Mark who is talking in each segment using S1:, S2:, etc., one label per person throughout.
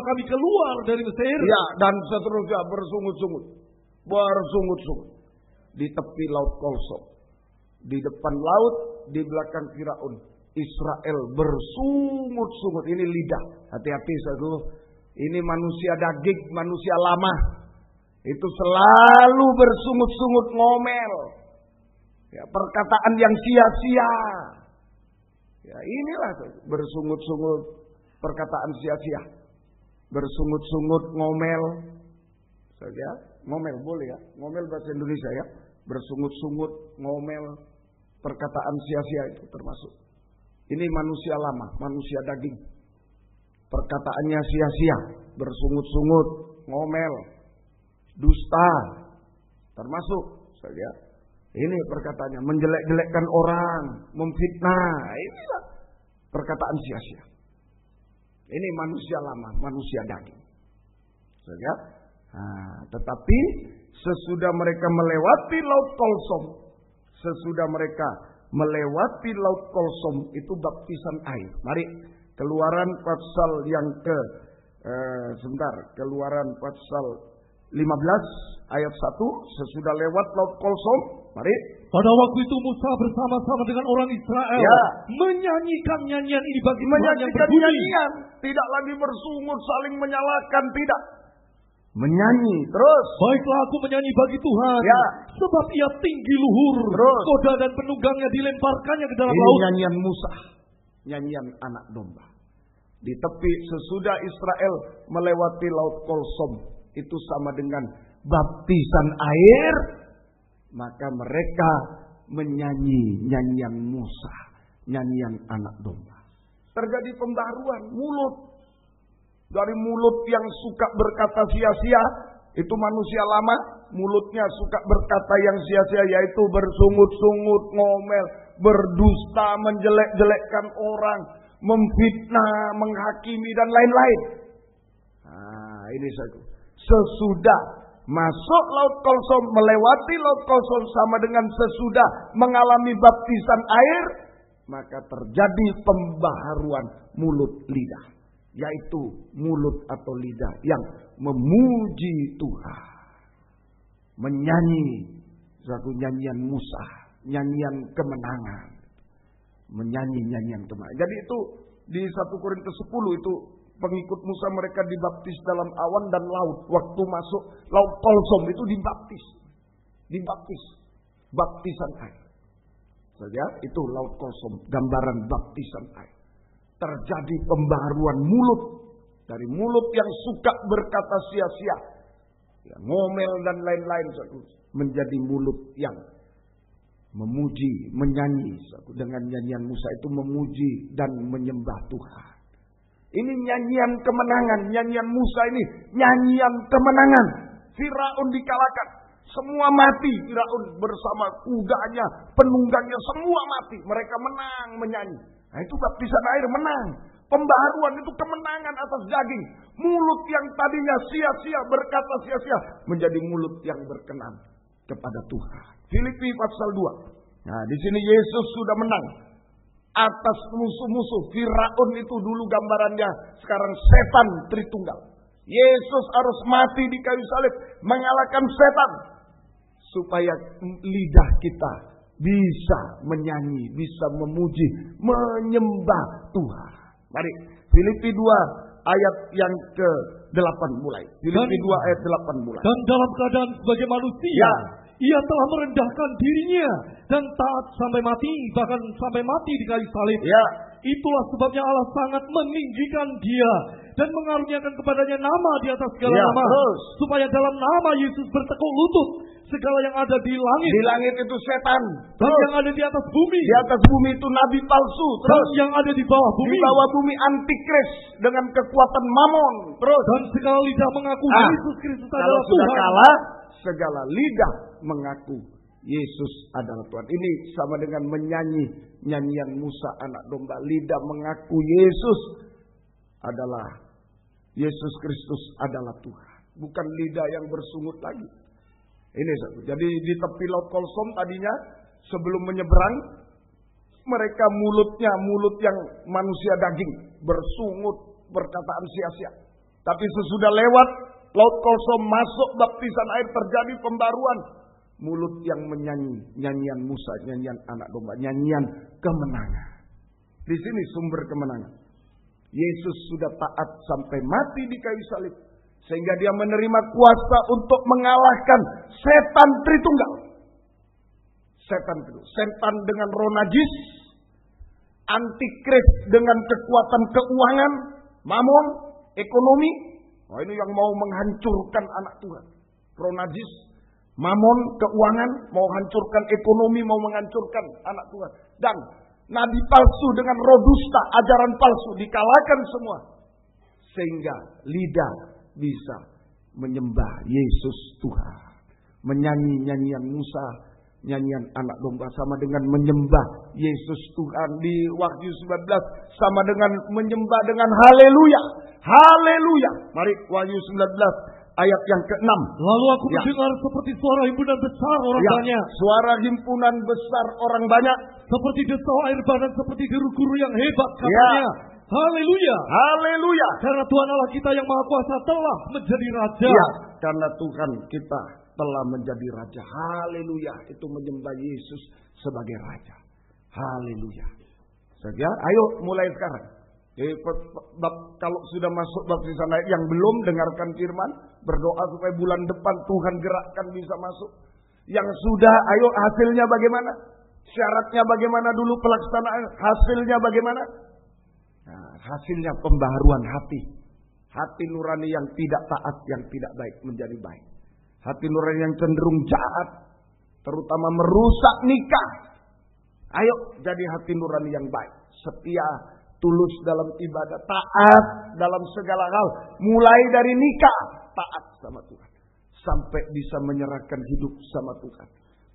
S1: kami keluar dari Mesir.
S2: Ya, dan seterusnya bersungut-sungut. Bersungut-sungut. Di tepi laut Kolsom. Di depan laut, di belakang Firaun. Israel bersungut-sungut. Ini lidah. Hati-hati saudara. Ini manusia daging, manusia lama. Itu selalu bersungut-sungut, ngomel. Ya, perkataan yang sia-sia. Ya, inilah bersungut-sungut, perkataan sia-sia. Bersungut-sungut, ngomel. Saja, ngomel boleh ya. Ngomel bahasa Indonesia ya. Bersungut-sungut, ngomel, perkataan sia-sia itu termasuk. Ini manusia lama, manusia daging. Perkataannya sia-sia, bersungut-sungut, ngomel, dusta, termasuk saja. Ini perkataannya, menjelek-jelekkan orang, memfitnah. Inilah perkataan sia-sia. Ini manusia lama, manusia daging. Saja. Nah, tetapi sesudah mereka melewati laut Kolsom, sesudah mereka melewati laut Kolsom, itu baptisan air. Mari Keluaran pasal yang Keluaran pasal 15 ayat 1, sesudah lewat laut Kolsom, mari.
S1: Pada waktu itu Musa bersama-sama dengan orang Israel menyanyikan nyanyian ini bagi Tuhan yang berbunyi.
S2: Nyanyian, tidak lagi bersungut saling menyalahkan, tidak. Menyanyi terus.
S1: Baiklah aku menyanyi bagi Tuhan, sebab ia tinggi luhur, koda dan penunggangnya dilemparkannya ke dalam laut.
S2: Nyanyian Musa, nyanyian anak domba. Di tepi sesudah Israel melewati laut Kolsom, itu sama dengan baptisan air, maka mereka menyanyi nyanyian Musa, nyanyian anak domba. Terjadi pembaharuan mulut. Dari mulut yang suka berkata sia-sia, itu manusia lama, mulutnya suka berkata yang sia-sia, yaitu bersungut-sungut, ngomel, berdusta, menjelek-jelekkan orang, memfitnah, menghakimi, dan lain-lain. Nah, ini saja. Sesudah masuk laut Kolsom, melewati laut Kolsom sama dengan sesudah mengalami baptisan air, maka terjadi pembaharuan mulut lidah, yaitu mulut atau lidah yang memuji Tuhan, menyanyi satu nyanyian Musa, nyanyian kemenangan, menyanyi nyanyian kemenangan. Jadi itu di 1 Korintus 10 itu pengikut Musa mereka dibaptis dalam awan dan laut. Waktu masuk laut Kolsom itu dibaptis, baptisan air. Saja itu laut Kolsom, gambaran baptisan air. Terjadi pembaharuan mulut, dari mulut yang suka berkata sia-sia, ya, ngomel dan lain-lain, menjadi mulut yang memuji, menyanyi. Dengan nyanyian Musa itu memuji dan menyembah Tuhan. Ini nyanyian kemenangan. Nyanyian Musa ini nyanyian kemenangan. Firaun dikalahkan, semua mati. Firaun bersama kudanya, penunggangnya, semua mati. Mereka menang menyanyi. Nah, itu baptisan air, menang. Pembaharuan itu kemenangan atas daging. Mulut yang tadinya sia-sia, berkata sia-sia, menjadi mulut yang berkenan kepada Tuhan. Filipi pasal 2. Nah, di sini Yesus sudah menang atas musuh-musuh. Firaun itu dulu gambarannya, sekarang setan Tritunggal. Yesus harus mati di kayu salib, mengalahkan setan, supaya lidah kita bisa menyanyi, bisa memuji, menyembah Tuhan. Mari, Filipi 2 ayat yang ke-8 mulai. Filipi 2 ayat 8 mulai.
S1: Dan dalam keadaan sebagai manusia, ia telah merendahkan dirinya dan taat sampai mati, bahkan sampai mati di kayu salib. Itulah sebabnya Allah sangat meninggikan dia dan mengaruniakan kepadanya nama di atas segala nama, supaya dalam nama Yesus bertekuk lutut segala yang ada di langit.
S2: Di langit itu setan,
S1: dan yang ada di atas bumi.
S2: Di atas bumi itu nabi palsu,
S1: dan yang ada di bawah bumi.
S2: Di bawah bumi antikris dengan kekuatan mamon.
S1: Dan segala lidah mengaku Yesus Kristus adalah Tuhan.
S2: Kalah, segala lidah mengaku Yesus adalah Tuhan. Ini sama dengan menyanyi nyanyian Musa anak domba. Lidah mengaku Yesus Kristus adalah Tuhan. Bukan lidah yang bersungut lagi. Ini satu. Jadi di tepi laut Kolsom tadinya sebelum menyeberang, mereka mulut yang manusia daging, bersungut, berkataan sia-sia. Tapi sesudah lewat Laut Kolsom, masuk baptisan air, terjadi pembaruan. Mulut yang menyanyi nyanyian Musa, nyanyian anak domba, nyanyian kemenangan. Di sini sumber kemenangan. Yesus sudah taat sampai mati di kayu salib, sehingga dia menerima kuasa untuk mengalahkan setan Tritunggal. Setan dengan roh najis, antikris dengan kekuatan keuangan, mamon, ekonomi. Ini yang mau menghancurkan anak Tuhan. Roh najis, mamon, keuangan, mau hancurkan ekonomi, mau menghancurkan anak Tuhan. Dan nabi palsu dengan roh dusta, ajaran palsu, dikalahkan semua. Sehingga lidah bisa menyembah Yesus Tuhan. Menyanyi nyanyian Musa, nyanyian anak domba, sama dengan menyembah Yesus Tuhan. Di Wahyu 19 sama dengan menyembah dengan haleluya. Haleluya. Mari Wahyu 19 ayat yang ke-6.
S1: Lalu aku mendengar seperti suara himpunan besar orang banyak.
S2: Suara himpunan besar orang banyak.
S1: Seperti desau air bah dan seperti deru-guru yang hebat katanya. Haleluya.
S2: Haleluya.
S1: Karena Tuhan Allah kita yang Maha Kuasa telah menjadi Raja.
S2: Karena Tuhan kita telah menjadi Raja. Haleluya. Itu menyembah Yesus sebagai Raja. Haleluya. Saja, ayo mulai sekarang. Kalau sudah masuk baptisan air, yang belum dengarkan firman, berdoa supaya bulan depan Tuhan gerakkan bisa masuk. Yang sudah, ayo hasilnya bagaimana? Syaratnya bagaimana dulu pelaksanaan? Hasilnya bagaimana? Nah, hasilnya pembaharuan hati. Hati nurani yang tidak taat, yang tidak baik menjadi baik. Hati nurani yang cenderung jahat, terutama merusak nikah. Ayo jadi hati nurani yang baik, setia, tulus dalam ibadah, taat dalam segala hal. Mulai dari nikah, taat sama Tuhan. Sampai bisa menyerahkan hidup sama Tuhan.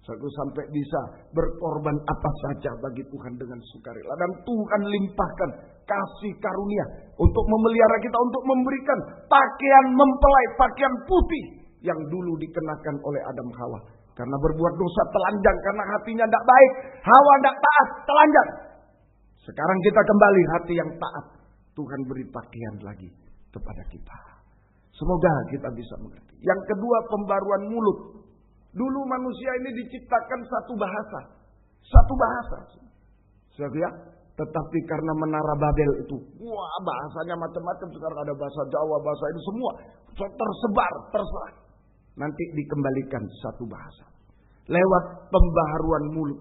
S2: Sampai bisa berkorban apa saja bagi Tuhan dengan sukarela. Dan Tuhan limpahkan kasih karunia untuk memelihara kita, untuk memberikan pakaian mempelai, pakaian putih yang dulu dikenakan oleh Adam Hawa. Karena berbuat dosa telanjang, karena hatinya tidak baik. Hawa tidak taat, telanjang. Sekarang kita kembali hati yang taat. Tuhan beri pakaian lagi kepada kita. Semoga kita bisa mengerti. Yang kedua, pembaruan mulut. Dulu manusia ini diciptakan satu bahasa. Satu bahasa. Ya? Tetapi karena menara Babel itu, bahasanya macam-macam. Sekarang ada bahasa Jawa, bahasa ini semua tersebar, terserah. Nanti dikembalikan satu bahasa. Lewat pembaharuan mulut.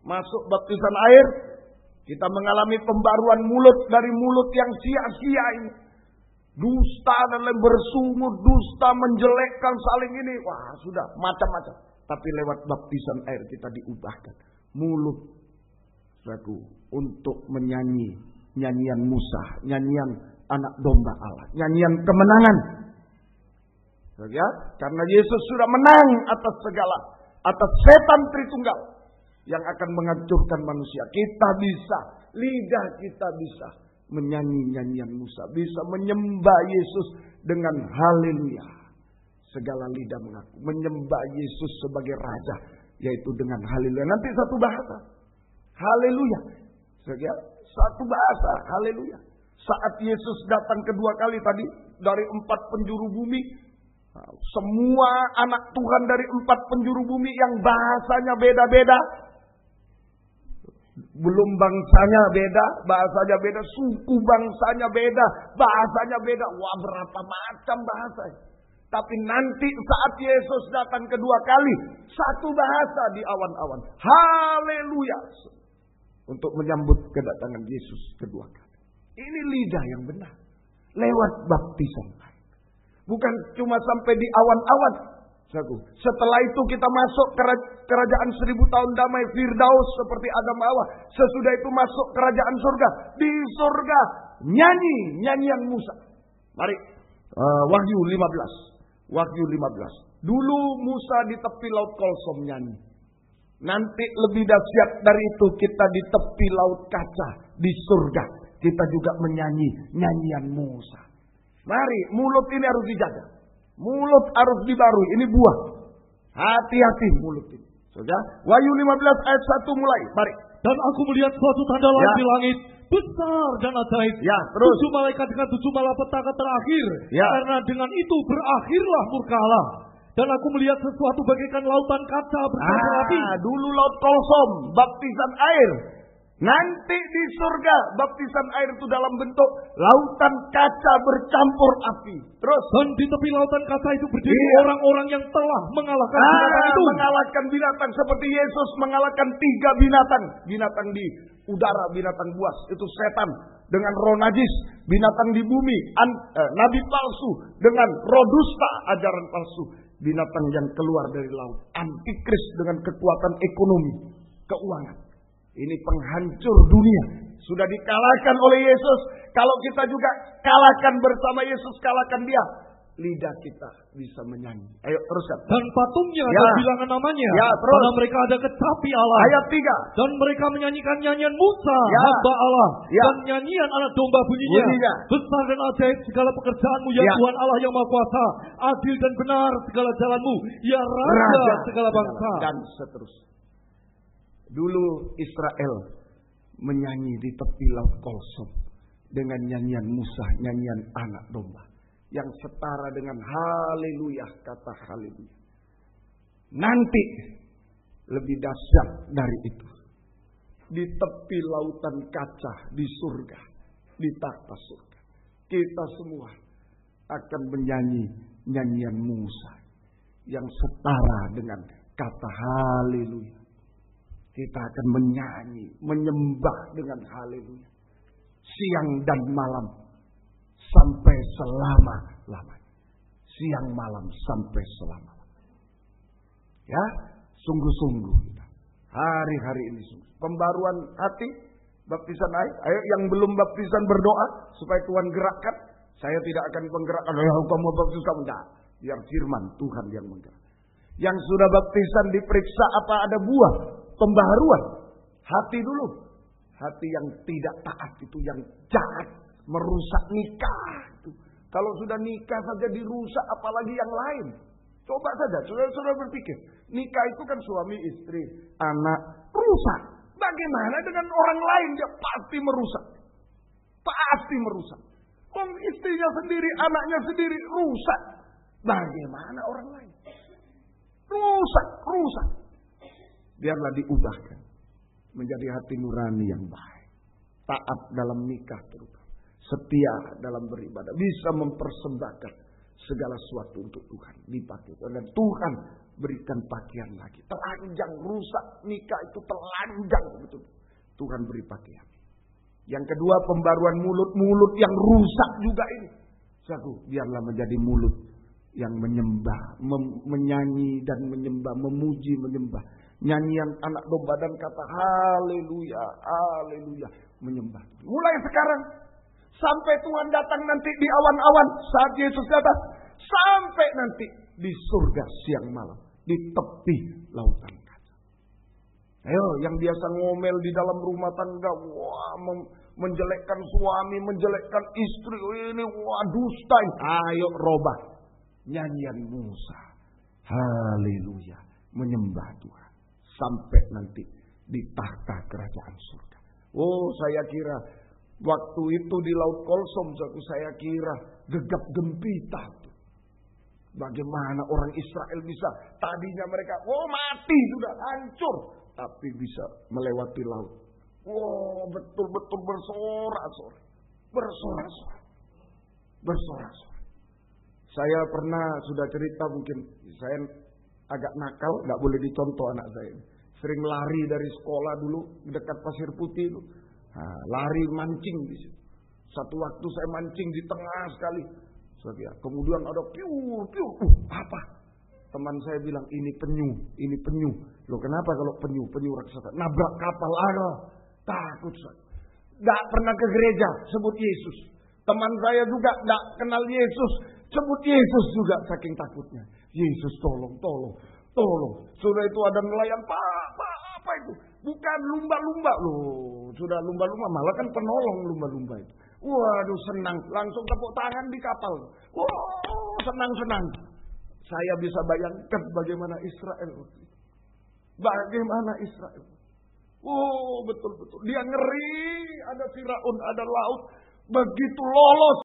S2: Masuk baptisan air, kita mengalami pembaruan mulut dari mulut yang sia-sia ini. Dusta dan lain bersungut, dusta, menjelekkan, saling ini. Wah, sudah macam-macam. Tapi lewat baptisan air kita diubahkan. Mulut saudaraku untuk menyanyi nyanyian Musa, nyanyian anak domba Allah, nyanyian kemenangan. Ya, karena Yesus sudah menang atas segala, atas setan Tritunggal yang akan menghancurkan manusia. Kita bisa, lidah kita bisa menyanyi nyanyian Musa, bisa menyembah Yesus dengan haleluya. Segala lidah mengaku menyembah Yesus sebagai Raja, yaitu dengan haleluya. Nanti satu bahasa, haleluya. Satu bahasa, haleluya. Saat Yesus datang kedua kali tadi dari 4 penjuru bumi, semua anak Tuhan dari 4 penjuru bumi yang bahasanya beda-beda. Belum bangsanya beda, bahasanya beda, suku bangsanya beda, bahasanya beda. Wah, berapa macam bahasa. Tapi nanti saat Yesus datang kedua kali, satu bahasa di awan-awan. Haleluya. Untuk menyambut kedatangan Yesus kedua kali. Ini lidah yang benar. Lewat baptisan. Bukan cuma sampai di awan-awan. Setelah itu kita masuk kerajaan 1000 tahun damai, Firdaus seperti Adam Hawa. Sesudah itu masuk kerajaan surga. Di surga nyanyi nyanyian Musa. Mari Wahyu 15. Wahyu 15. Dulu Musa di tepi laut Kolsom nyanyi. Nanti lebih dahsyat dari itu, kita di tepi laut kaca di surga. Kita juga menyanyi nyanyian Musa. Mari, mulut ini harus dijaga. Mulut harus dibarui. Ini buah. Hati-hati mulut ini. Sudah? Wahyu 15 ayat 1 mulai. Mari.
S1: Dan aku melihat suatu tanda lain di langit. besar dan ajaib.
S2: Ya, terus.
S1: 7 malaikat dengan 7 malapetaka terakhir.
S2: Ya.
S1: Karena dengan itu berakhirlah murka Allah. Dan aku melihat sesuatu bagaikan lautan kaca bercampur api.
S2: Dulu laut Kolsom, baptisan air. Nanti di surga, baptisan air itu dalam bentuk lautan kaca bercampur api. Terus.
S1: Dan di tepi lautan kaca itu berdiri orang-orang yang telah mengalahkan binatang itu.
S2: Mengalahkan binatang seperti Yesus mengalahkan 3 binatang. Binatang di udara, binatang buas, itu setan dengan roh najis. Binatang di bumi, nabi palsu dengan roh dusta, ajaran palsu. Binatang yang keluar dari laut, antikris dengan kekuatan ekonomi, keuangan. Ini penghancur dunia. Sudah dikalahkan oleh Yesus. Kalau kita juga kalahkan bersama Yesus, kalahkan dia, lidah kita bisa menyanyi. Ayo teruskan.
S1: Dan patungnya dan bilangan namanya.
S2: Terus.
S1: Pada mereka ada kecapi Allah.
S2: Ayat 3.
S1: Dan mereka menyanyikan nyanyian Musa, hamba Allah. Dan nyanyian anak domba bunyinya. Besar dan ajaib segala pekerjaanmu ya Tuhan Allah yang Maha Kuasa. Adil dan benar segala jalanmu ya Raja segala bangsa.
S2: Dan seterusnya. Dulu Israel menyanyi di tepi laut Kolsom dengan nyanyian Musa, nyanyian anak domba yang setara dengan haleluya, kata haleluya. Nanti lebih dahsyat dari itu. Di tepi lautan kaca di surga, di tahta surga, kita semua akan menyanyi nyanyian Musa yang setara dengan kata haleluya. Kita akan menyanyi, menyembah dengan haleluya. Siang dan malam sampai selama-lamanya. Siang malam sampai selama-lamanya. Ya, sungguh-sungguh kita. Hari-hari ini sungguh. Pembaruan hati, baptisan air. Ayo yang belum baptisan berdoa supaya Tuhan gerakkan. Saya tidak akan menggerakkan. Kamu baptis kamu. Tidak. Biar firman Tuhan yang menggerak. Yang sudah baptisan diperiksa apa ada buah. Pembaharuan hati dulu. Hati yang tidak taat itu, yang jahat, merusak nikah itu. Kalau sudah nikah saja dirusak, apalagi yang lain. Coba saja, saudara berpikir, nikah itu kan suami istri, anak, rusak. Bagaimana dengan orang lain? Dia pasti merusak. Pasti merusak. Istrinya sendiri, anaknya sendiri rusak. Bagaimana orang lain? Rusak. Biarlah diubahkan menjadi hati nurani yang baik. Taat dalam nikah terutama. Setia dalam beribadah. Bisa mempersembahkan segala sesuatu untuk Tuhan. Dipakai. Dan Tuhan berikan pakaian lagi. Telanjang, rusak. Nikah itu telanjang. Betul. Tuhan beri pakaian. Yang kedua, pembaruan mulut yang rusak juga ini. Satu, biarlah menjadi mulut yang menyembah. Menyanyi dan menyembah. Memuji, menyembah. Nyanyian anak domba dan kata haleluya, haleluya, menyembah. Mulai sekarang sampai Tuhan datang nanti di awan-awan saat Yesus datang, sampai nanti di surga siang malam di tepi lautan kaca. Ayo yang biasa ngomel di dalam rumah tangga, wah menjelekkan suami, menjelekkan istri, ini wah dusta. Ayo robah nyanyian Musa, haleluya, menyembah Tuhan. Sampai nanti di tahta kerajaan surga. Oh, saya kira waktu itu di Laut Kolsom, saya kira gegap gempita. Bagaimana orang Israel bisa, tadinya mereka, mati sudah, hancur. Tapi bisa melewati laut. Betul-betul bersorak-sorai. Bersorak-sorai. Saya pernah sudah cerita mungkin, saya agak nakal, nggak boleh dicontoh anak saya. Sering lari dari sekolah dulu dekat Pasir Putih itu, lari mancing di situ. Satu waktu saya mancing di tengah sekali, kemudian ada piu, apa? Teman saya bilang ini penyu. Loh kenapa kalau penyu raksasa? Nabrak kapal, takut saya. Nggak pernah ke gereja, sebut Yesus. Teman saya juga nggak kenal Yesus, sebut Yesus juga saking takutnya. Yesus tolong. Sudah itu ada nelayan, apa itu? Bukan lumba-lumba loh. Sudah lumba-lumba, malah kan penolong lumba-lumba itu. Waduh senang, langsung tepuk tangan di kapal. Senang. Saya bisa bayangkan bagaimana Israel. Oh, betul-betul. Dia ngeri, ada Firaun, ada laut. Begitu lolos